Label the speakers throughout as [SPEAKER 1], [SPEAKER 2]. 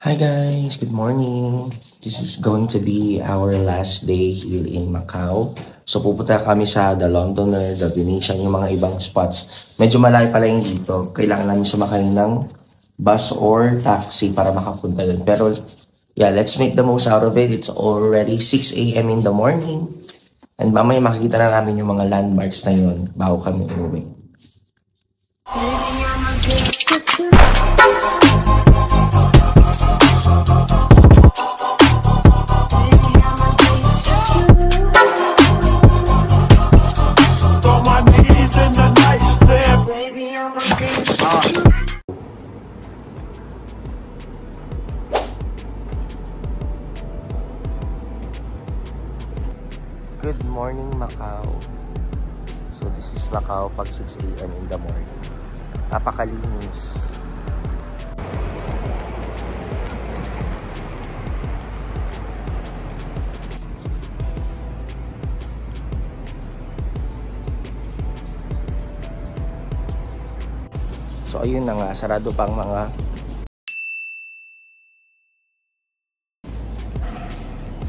[SPEAKER 1] Hi guys, good morning. This is going to be our last day here in Macau. So pupunta kami sa The Londoner, The Venetian, yung mga ibang spots. Medyo malayo pala yung dito. Kailangan namin sumakay ng bus or taxi para makapunta dun. Pero yeah, let's make the most out of it. It's already 6 a.m. in the morning. And mamaya makikita na namin yung mga landmarks na yun bago kami umuwi. Good morning, Macau. So this is Macau pag 6 a.m. in the morning. Napakalinis. So ayun na nga, sarado pang mga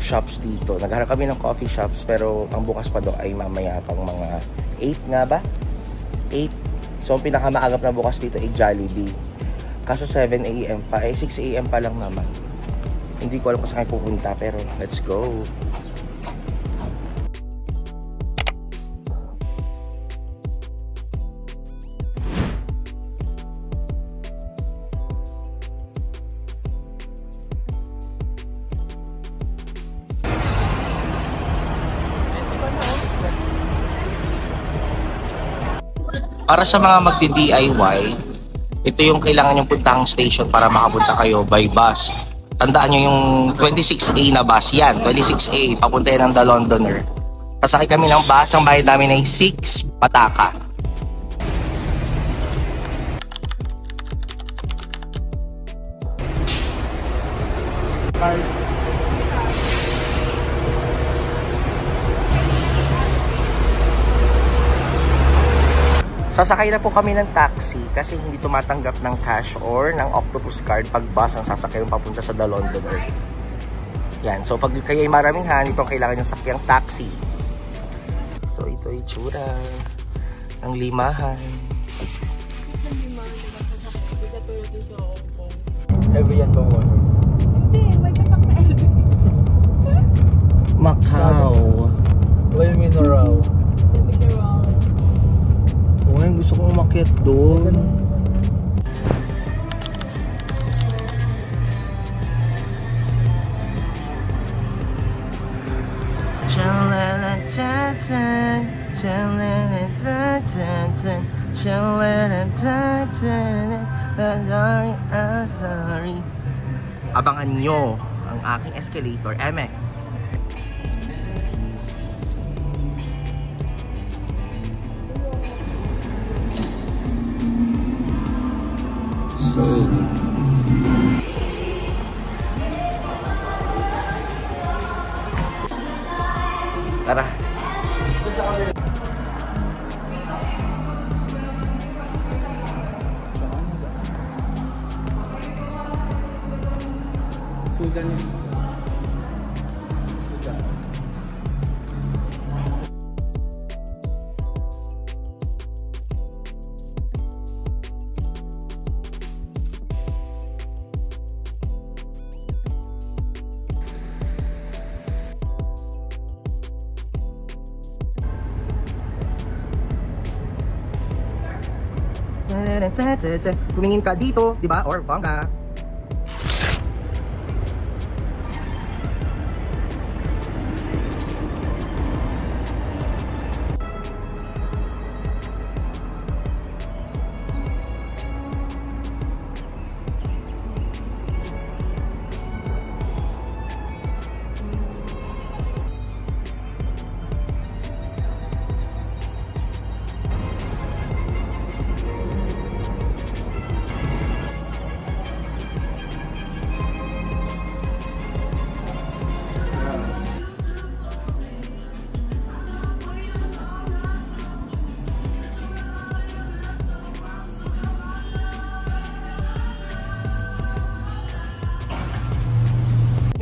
[SPEAKER 1] shops dito. Naghanap kami ng coffee shops pero ang bukas pa daw ay mamaya pang mga 8 nga ba? 8. So ang pinakamaagap na bukas dito ay Jollibee. Kaso 7 a.m. pa, 6 a.m. pa lang naman. Hindi ko alam kung saan pupunta pero let's go. Para sa mga magdi-DIY, ito yung kailangan yung puntahang station para makapunta kayo by bus. Tandaan nyo yung 26A na bus. Yan, 26A. Papunta yan ng The Londoner. Sasakay kami ng bus. Ang bayad namin ay 6 pataka. Sasakay na po kami ng taxi kasi hindi tumatanggap ng cash or ng octopus card pag bus ang sasakay yung papunta sa The Londoner. Yan, so pag kayo ay maramihan, ito kailangan yung sakyang taxi. So ito ay tsura ng limahan.
[SPEAKER 2] Every yan ba mo?
[SPEAKER 3] Hindi, may kasak na LB.
[SPEAKER 1] Macau.
[SPEAKER 2] Play Mineral.
[SPEAKER 1] Ngayon gusto kong umakyat doon. Abangan nyo ang aking escalator, Eme. Tara.
[SPEAKER 2] Sudanese.
[SPEAKER 1] Tumingin ka dito, di ba? Or bangga.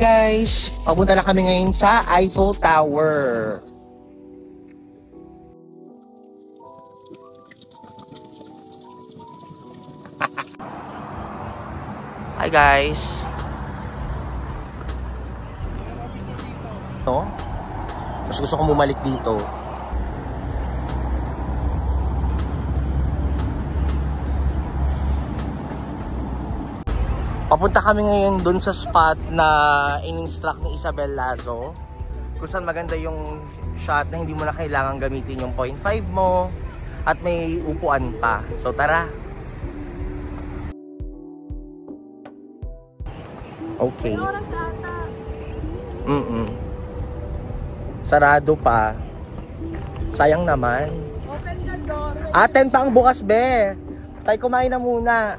[SPEAKER 1] Guys, papunta na kami ngayon sa Eiffel Tower. Hi guys. No? Mas gusto kong bumalik dito. Papunta kami ngayon dun sa spot na in-instruct ni Isabel Lazo, kung saan maganda yung shot na hindi mo na kailangan gamitin yung 0.5 mo at may upuan pa. So tara. Okay. Sarado pa. Sayang naman.
[SPEAKER 3] Open the door.
[SPEAKER 1] 10 pa ang bukas, be. Tayo kumain na muna.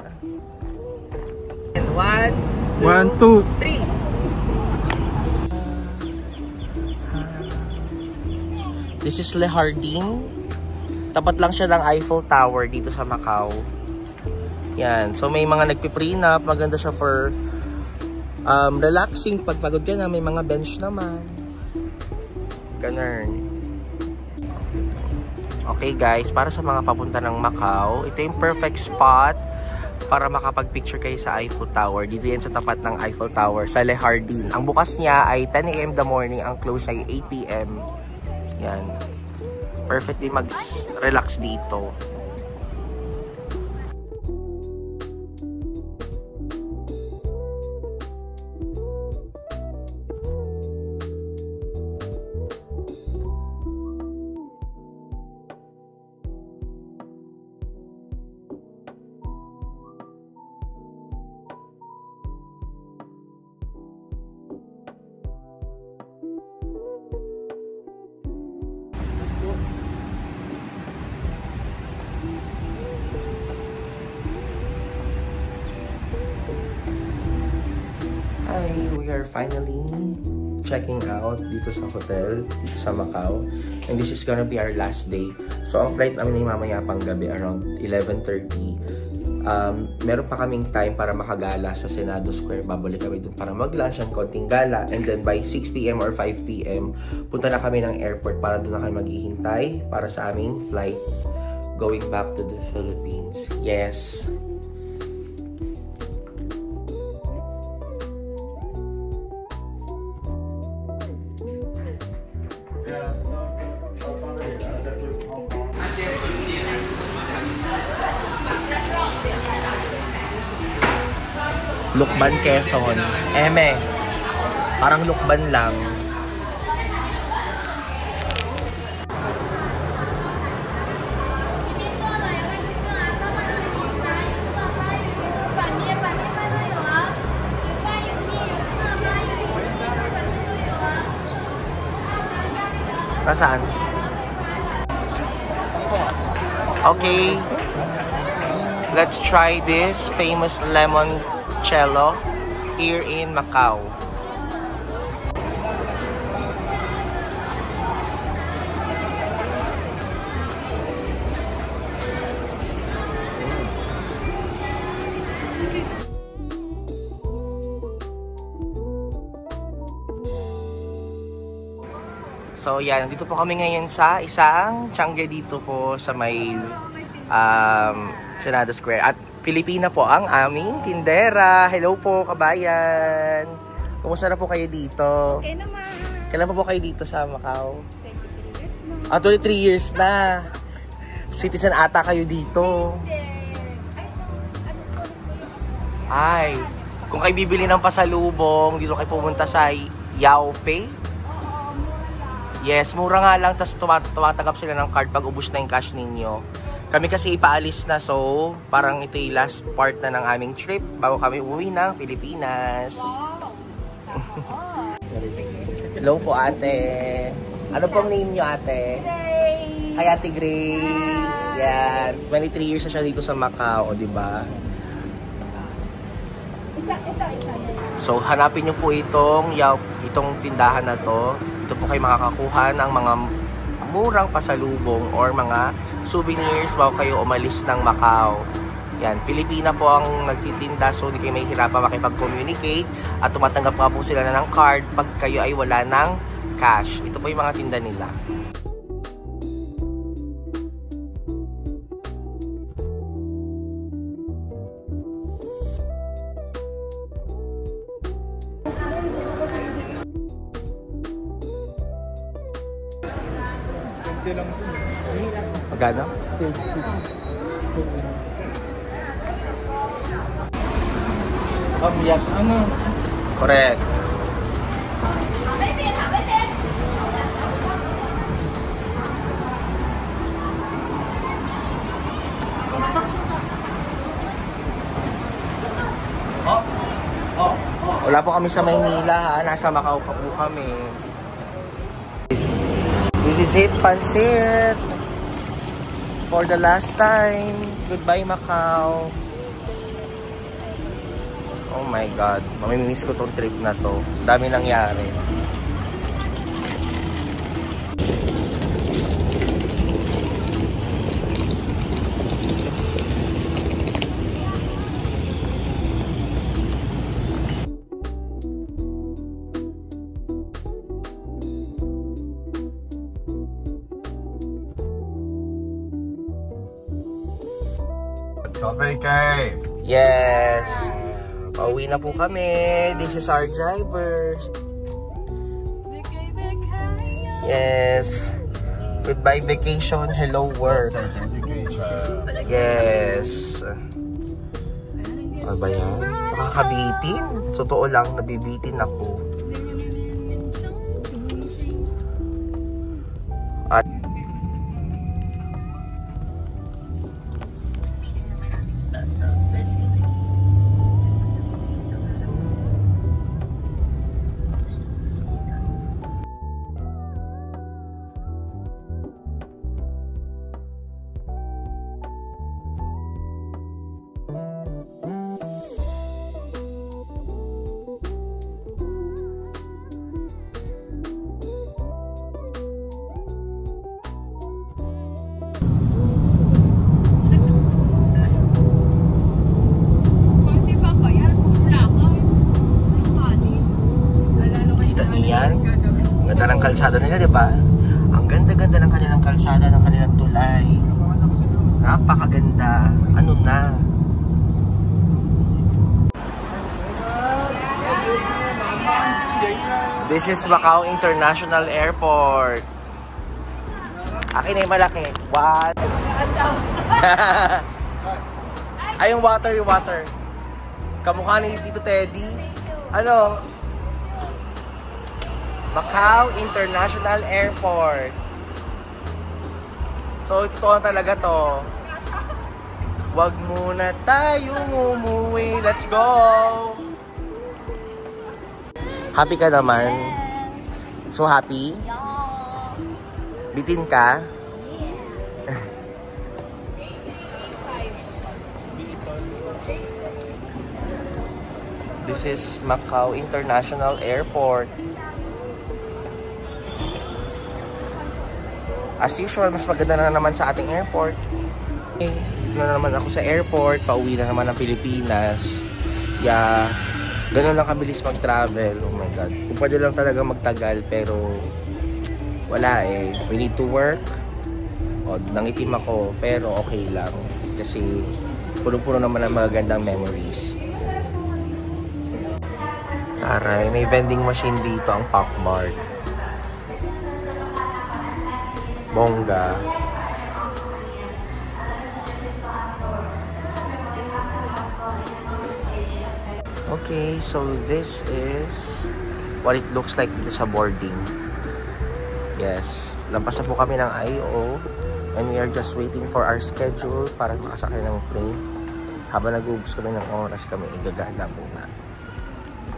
[SPEAKER 1] 1, 2, 3. This is Le Jardin. Tapat lang siya ng Eiffel Tower dito sa Macau. Yan. So may mga nagpiprenup. Maganda siya for relaxing. Pag pagod ka na, may mga bench naman. Ganun. Okay guys, para sa mga papunta ng Macau, ito yung perfect spot para makapag-picture kayo sa Eiffel Tower. Dito yan sa tapat ng Eiffel Tower, sa Le Jardin. Ang bukas niya ay 10 AM the morning, ang close ay 8 PM. Yan. Perfectly mag-relax dito. Hi, we are finally checking out dito sa hotel, dito sa Macau. And this is gonna be our last day. So, ang flight namin ay mamaya pang gabi around 11:30. Meron pa kaming time para makagala sa Senado Square. Babalik kami dun para mag-lunch and konting gala. And then by 6 PM or 5 PM, punta na kami ng airport para doon na kami maghihintay para sa aming flight going back to the Philippines. Yes! Lukban, Quezon. Eme. Parang Lukban lang. Nasaan? Okay. Let's try this famous lemon cello here in Macau. So yan, dito po kami ngayon sa isang tiangge dito po sa may Senado Square. At Pilipina po ang aming tindera. Hello po, kabayan. Kumusta na po kayo dito?
[SPEAKER 3] Okay naman.
[SPEAKER 1] Kailan po kayo dito sa Macau?
[SPEAKER 3] 23 years na.
[SPEAKER 1] 23 years na. Citizen ata kayo dito. Ay, kung kayo bibili ng pasalubong, dito kayo pumunta sa Yaopay. Yes, mura nga lang. Tapos tumatanggap sila ng card pag ubos na yung cash ninyo. Kami kasi ipaalis na, so parang ito yung last part na ng aming trip bago kami uwi ng Pilipinas. Hello po, ate. Ano pong name niyo, ate?
[SPEAKER 3] Grace.
[SPEAKER 1] Hi, Ate Grace. Yan. 23 years na siya dito sa Macau, di ba?
[SPEAKER 3] Isa.
[SPEAKER 1] So, hanapin niyo po itong tindahan na to. Ito po kayo makakakuha ng mga murang pasalubong or mga souvenirs bago kayo umalis ng Macau. Yan, Pilipina po ang nagtitinda, so hindi kayo mahihirapan makipag-communicate at tumatanggap pa po sila na ng card pag kayo ay wala ng cash. Ito po yung mga tinda nila. Magkano?
[SPEAKER 2] Yes, ano?
[SPEAKER 1] Correct. Wala po kami sa Maynila ha. Nasa Macau pa po kami. This is it, Pansit. For the last time. Goodbye, Macau. Oh my God. Mamimiss ko tong trip na to. Dami nangyari.
[SPEAKER 4] Vacay.
[SPEAKER 1] Yes. Pauwi na po kami. This is our driver. Yes. Goodbye vacation. Hello work. Yes. Ano ba yan? Nakakabitin. Totoo lang, nabibitin ako. At ganda ng kalsada nila, di ba? Ang ganda-ganda ng kanilang kalsada, ng kanilang tulay. Napakaganda. Ano na? This is Macau International Airport. Akin ay malaki. What? Ay, yung water, yung water. Kamukha ni Tito Teddy. Ano? Macau International Airport. So, ito na talaga to. Wag muna tayong umuwi. Let's go! Happy ka naman? So happy? Bitin ka? This is Macau International Airport. As usual, mas maganda na naman sa ating airport. Okay, na naman ako sa airport. Pauwi na naman ng Pilipinas. Yeah, ganun lang kabilis mag-travel. Oh my God. Kung pwede lang talaga magtagal, pero wala eh. We need to work. O, nangitim ako, pero okay lang. Kasi puno-puno naman ng magagandang memories. Taray, may vending machine dito ang Pop Mart. Bongga. Okay, so this is what it looks like dito sa boarding. Yes, lampas na po kami ng IO and we are just waiting for our schedule para makasakay ng plane. Habang nag-uubos kami ng oras, kami igagala muna.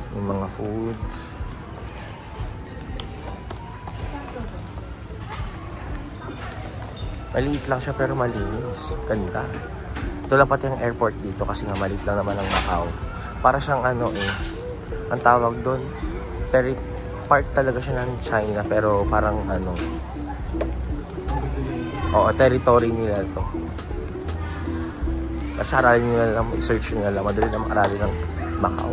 [SPEAKER 1] So, yung mga foods. Maliit lang siya pero malinis. Ganda. Ito lang pati ang airport dito kasi nga maliit lang naman ang Macau. Para siyang ano eh, ang tawag doon, part talaga siya ng China pero parang ano, oo, territory nila to. Basta aralin nyo na lang, search nyo na lang, madali na makarali ng Macau.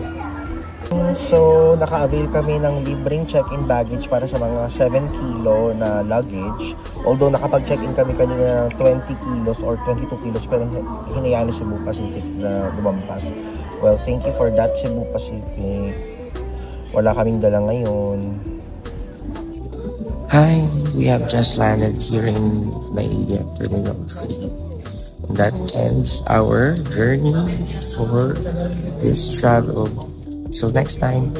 [SPEAKER 1] So, naka-avail kami ng libreng check-in baggage para sa mga 7 kilo na luggage. Although nakapag-check-in kami kanina ng 20 kilos or 22 kilos, pero hinayaan ni Cebu Pacific na lumampas. Well, thank you for that, Cebu Pacific. Wala kaming dala ngayon. Hi, we have just landed here in Naiya Terminal 3. That ends our journey for this travel. Till next time.